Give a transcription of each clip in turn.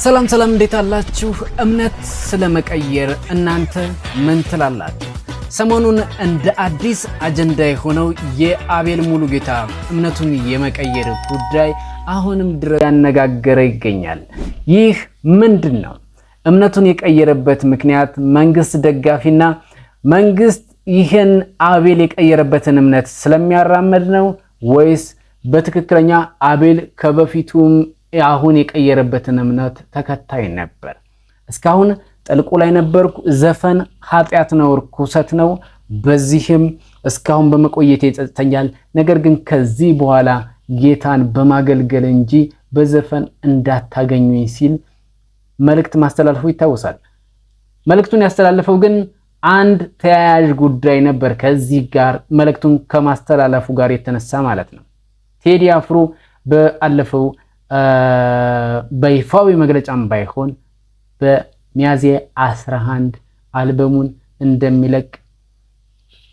ሰላም እንዴት አላችሁ? እምነት ስለመቀየር እናንተ ምን ትላላችሁ? ሰሞኑን እንደ አዲስ አጀንዳ የሆነው የአቤል ሙሉጌታ እምነቱን የመቀየር ጉዳይ አሁንም ድረስ ያነጋገረ ይገኛል። ይህ ምንድነው? እምነቱን የቀየረበት ምክንያት መንግስት ደጋፊና መንግስት ይህን አቤል የቀየረበትን እምነት ስለሚያራመድ ነው ወይስ በትክክለኛ አቤል ከበፊቱም አሁን የቀየረበትን እምነት ተከታይ ነበር? እስካሁን ጥልቁ ላይ ነበርኩ። ዘፈን ኃጢአት ነው፣ ርኩሰት ነው። በዚህም እስካሁን በመቆየት ይጸጽተኛል። ነገር ግን ከዚህ በኋላ ጌታን በማገልገል እንጂ በዘፈን እንዳታገኙኝ ሲል መልእክት ማስተላለፉ ይታወሳል። መልእክቱን ያስተላለፈው ግን አንድ ተያያዥ ጉዳይ ነበር። ከዚህ ጋር መልእክቱን ከማስተላለፉ ጋር የተነሳ ማለት ነው። ቴዲ አፍሮ በአለፈው በይፋዊ መግለጫም ባይሆን በሚያዝያ 11 አልበሙን እንደሚለቅ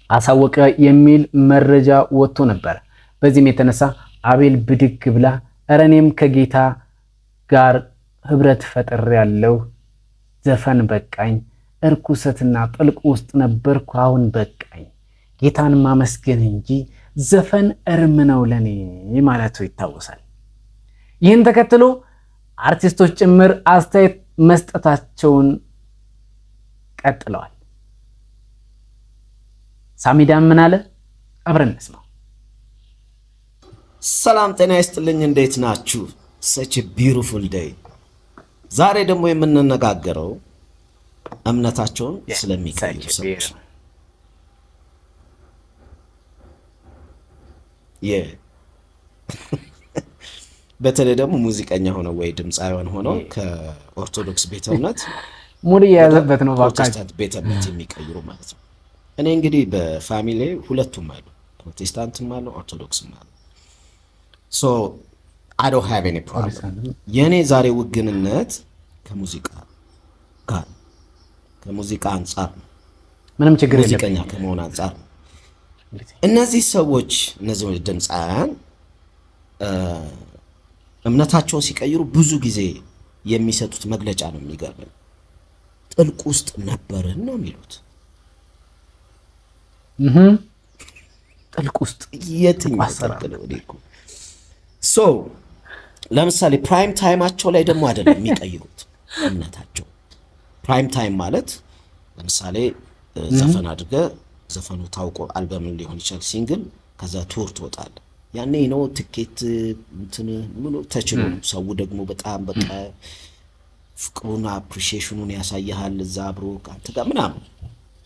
አሳወቀ የሚል መረጃ ወጥቶ ነበር። በዚህም የተነሳ አቤል ብድግ ብላ እረኔም ከጌታ ጋር ህብረት ፈጥር ያለው ዘፈን በቃኝ፣ እርኩሰትና ጥልቅ ውስጥ ነበርኩ፣ አሁን በቃኝ፣ ጌታን ማመስገን እንጂ ዘፈን እርም ነው ለኔ ማለቱ ይታወሳል። ይህን ተከትሎ አርቲስቶች ጭምር አስተያየት መስጠታቸውን ቀጥለዋል። ሳሚዳን ምን አለ? አብረን እንስማው። ሰላም ጤና ይስጥልኝ፣ እንዴት ናችሁ? such a beautiful day። ዛሬ ደግሞ የምንነጋገረው እምነታቸውን ስለሚቀይሩ ሰዎች ነው። በተለይ ደግሞ ሙዚቀኛ ሆነው ወይ ድምፃውያን ሆነው ከኦርቶዶክስ ቤተ እምነት ሙሉ የያዘበት ነው ፕሮቴስታንት ቤተ እምነት የሚቀይሩ ማለት ነው። እኔ እንግዲህ በፋሚሊ ሁለቱም አሉ፣ ፕሮቴስታንትም አሉ ኦርቶዶክስም አሉ። ሶ I don't have any problem። የኔ ዛሬ ውግንነት ከሙዚቃ ጋር ከሙዚቃ አንፃር ነው። ምንም ችግር የለም። ሙዚቀኛ ከመሆን አንፃር ነው። እነዚህ ሰዎች እነዚህ ድምፃውያን እምነታቸውን ሲቀይሩ ብዙ ጊዜ የሚሰጡት መግለጫ ነው የሚገርመኝ። ጥልቅ ውስጥ ነበርን ነው የሚሉት። ጥልቅ ውስጥ የትኛው ጥልቅ ነው? ሶ ለምሳሌ ፕራይም ታይማቸው ላይ ደግሞ አይደለም የሚቀይሩት እምነታቸው። ፕራይም ታይም ማለት ለምሳሌ ዘፈን አድርገ ዘፈኑ ታውቆ አልበምን ሊሆን ይችላል ሲንግል፣ ከዛ ቱር ትወጣለ። ያኔ ነው ትኬት እንትን ሙሉ ተችሎ ሰው ደግሞ በጣም በቃ ፍቅሩን አፕሪሺዬሽኑን ያሳያል እዛ አብሮ አንተ ጋር ምናምን።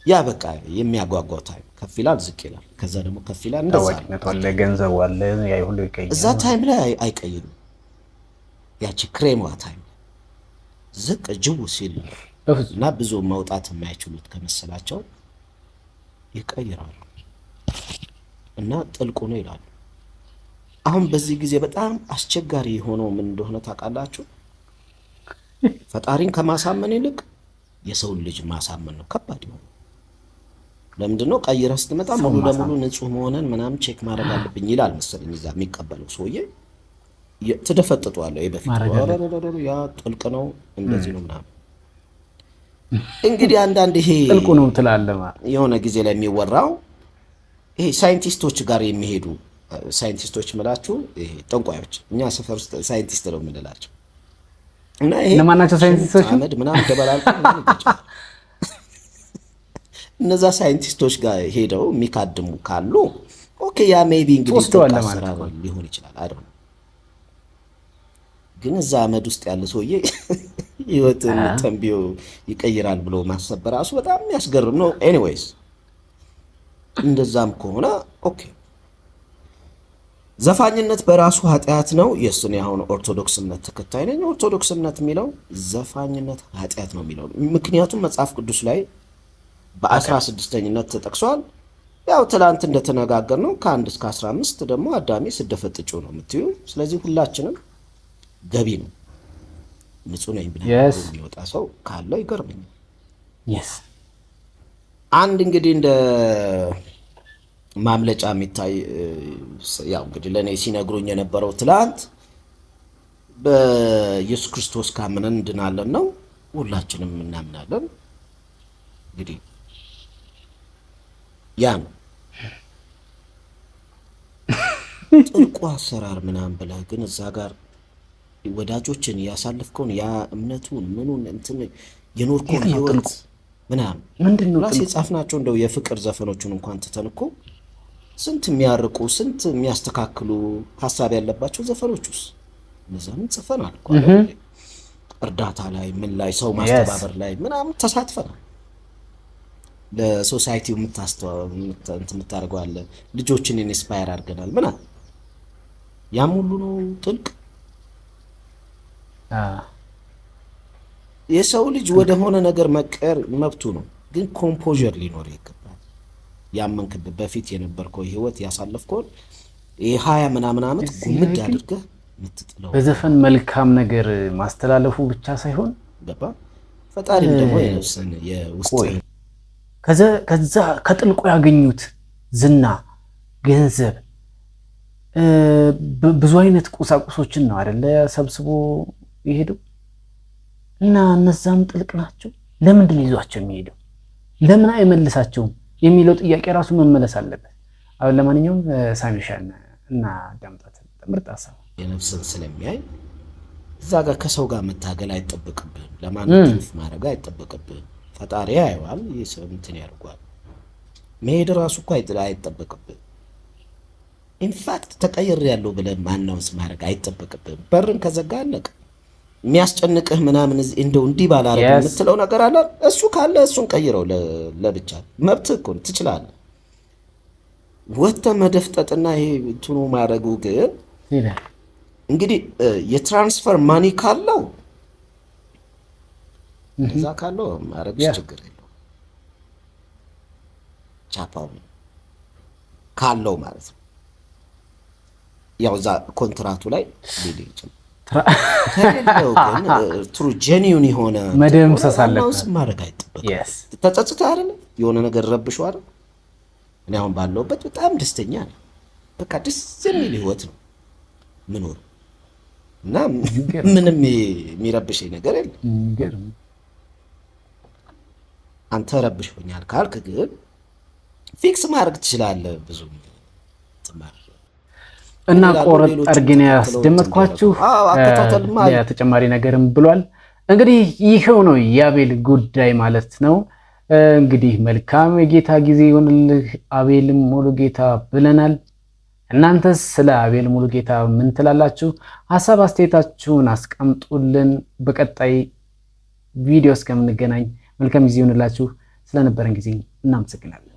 ያ በቃ የሚያጓጓው ታይም ከፍ ይላል ዝቅ ይላል፣ ከዛ ደግሞ ከፍ ይላል። እንደዛ አለ ገንዘብ አለ ያ ሁሉ ይቀየራል። እዛ ታይም ላይ አይቀይሩም። ያቺ ክሬሟ ታይም ዝቅ ጅቡ ሲል እና ብዙ መውጣት የማይችሉት ከመሰላቸው ይቀይራሉ እና ጥልቁ ነው ይላሉ። አሁን በዚህ ጊዜ በጣም አስቸጋሪ የሆነው ምን እንደሆነ ታውቃላችሁ? ፈጣሪን ከማሳመን ይልቅ የሰው ልጅ ማሳመን ነው ከባድ ነው። ለምንድነው? ቀይረህ ስትመጣ ሙሉ ለሙሉ ንጹህ መሆንን ምናምን ቼክ ማድረግ አለብኝ ይላል መሰለኝ እዛ የሚቀበለው ሰውዬ። ትደፈጥጧለህ በፊት ያ ጥልቅ ነው እንደዚህ ነው ምናምን። እንግዲህ አንዳንድ ይሄ ጥልቁ ነው ትላለህ ማለት የሆነ ጊዜ ላይ የሚወራው ይሄ ሳይንቲስቶች ጋር የሚሄዱ ሳይንቲስቶች ምላችሁ ይሄ ጠንቋዮች፣ እኛ ሰፈር ውስጥ ሳይንቲስት ነው የምንላቸው እና ይሄ ለማናቸው ሳይንቲስቶች አመድ ምናምን ተበላልኩ እነዛ ሳይንቲስቶች ጋር ሄደው የሚካድሙ ካሉ ኦኬ ያ ሜቢ እንግዲህ ተቃሰራ ሊሆን ይችላል አይደል? ግን እዛ አመድ ውስጥ ያለ ሰውዬ ህይወትን ተንቢዮ ይቀይራል ብሎ ማሰብ በራሱ በጣም የሚያስገርም ነው። ኤኒዌይስ እንደዛም ከሆነ ኦኬ ዘፋኝነት በራሱ ኃጢአት ነው። የሱን ያሁን ኦርቶዶክስ እምነት ተከታይ ነኝ። ኦርቶዶክስ እምነት የሚለው ዘፋኝነት ኃጢአት ነው የሚለው ምክንያቱም መጽሐፍ ቅዱስ ላይ በ16ኝነት ተጠቅሷል። ያው ትላንት እንደተነጋገር ነው ከ1 እስከ 15 ደግሞ አዳሜ ስደፈጥጩ ነው የምትዩ። ስለዚህ ሁላችንም ገቢ ነው ንጹህ ነኝ ብሎ የሚወጣ ሰው ካለ ይገርመኛል። አንድ እንግዲህ እንደ ማምለጫ የሚታይ ያው እንግዲህ ለኔ ሲነግሩኝ የነበረው ትላንት በኢየሱስ ክርስቶስ ካመንን እንድናለን ነው። ሁላችንም እናምናለን። እንግዲህ ያ ነው ጥልቁ አሰራር ምናምን ብለህ ግን እዛ ጋር ወዳጆችን ያሳልፍከውን ያ እምነቱን ምኑን እንትን የኖርኩን ህይወት ምናምን ምንድነው ራስ የጻፍናቸው እንደው የፍቅር ዘፈኖቹን እንኳን ትተን እኮ ስንት የሚያርቁ ስንት የሚያስተካክሉ ሐሳብ ያለባቸው ዘፈኖችስ እነዛን ጽፈናል እኮ እርዳታ ላይ ምን ላይ ሰው ማስተባበር ላይ ምናምን ተሳትፈናል። ለሶሳይቲው የምታስተዋወው አለ ልጆችን ኢንስፓየር አድርገናል ምናምን ያም ሁሉ ነው ጥልቅ የሰው ልጅ ወደ ሆነ ነገር መቀየር መብቱ ነው፣ ግን ኮምፖዠር ሊኖር ይገባል። ያመንክበት በፊት የነበርከው ህይወት ያሳለፍከው የ20 ምናምን ዓመት ጉምድ አድርገህ ምትጥለው በዘፈን መልካም ነገር ማስተላለፉ ብቻ ሳይሆን ገባ ፈጣሪም ደግሞ የነፍስን የውስጥ ከዛ ከጥልቁ ያገኙት ዝና፣ ገንዘብ፣ ብዙ አይነት ቁሳቁሶችን ነው አይደለ ሰብስቦ ይሄዱ እና እነዛም ጥልቅ ናቸው። ለምንድን ነው ይዟቸው የሚሄደው? ለምን አይመልሳቸውም የሚለው ጥያቄ ራሱ መመለስ አለበት። አሁን ለማንኛውም ሳሚሻን እና ዳምጣት ምርጥ ሀሳብ የነፍስን ስለሚያይ እዛ ጋር ከሰው ጋር መታገል አይጠበቅብህም። ለማንም ማድረግ አይጠበቅብህም። ፈጣሪ ያየዋል፣ የሰው እንትን ያርጓል። መሄድ ራሱ እኮ አይጠበቅብህም። ኢንፋክት ተቀይሬያለሁ ብለህ ማናውንስ ማድረግ አይጠበቅብህም። በርን ከዘጋ አለቀ። የሚያስጨንቅህ ምናምን እንደው እንዲህ ባላረግ የምትለው ነገር አለ። እሱ ካለ እሱን ቀይረው ለብቻ መብትህ እኮ ትችላለህ። ወጥተህ መደፍጠጥና ይሄ እንትኑ ማድረጉ ግን እንግዲህ የትራንስፈር ማኒ ካለው እዛ ካለው ማድረግ ችግር የለው። ቻፓው ካለው ማለት ነው። ያው እዛ ኮንትራቱ ላይ ሊል ይችላል። ትሩ ጄኒውን የሆነ መደምሰስ አለበት ማድረግ አይጠበቅም። ተጸጽተህ አይደል የሆነ ነገር ረብሽው አይደል። እኔ አሁን ባለሁበት በጣም ደስተኛ ነኝ። በቃ ደስ የሚል ህይወት ነው ምኖር እና ምንም የሚረብሽኝ ነገር የለም። አንተ ረብሽኛል ካልክ ግን ፊክስ ማድረግ ትችላለህ። ብዙ ትማር እና ቆረጥ አርገና ያስደመጥኳችሁ ተጨማሪ ነገርም ብሏል። እንግዲህ ይሄው ነው የአቤል ጉዳይ ማለት ነው። እንግዲህ መልካም የጌታ ጊዜ ይሁንልህ አቤል ሙሉጌታ ብለናል። እናንተስ ስለ አቤል ሙሉጌታ ምን ትላላችሁ? ሐሳብ አስተያየታችሁን አስቀምጡልን። በቀጣይ ቪዲዮ እስከምንገናኝ መልካም ጊዜ ይሁንላችሁ። ስለነበረን ጊዜ እናመሰግናለን።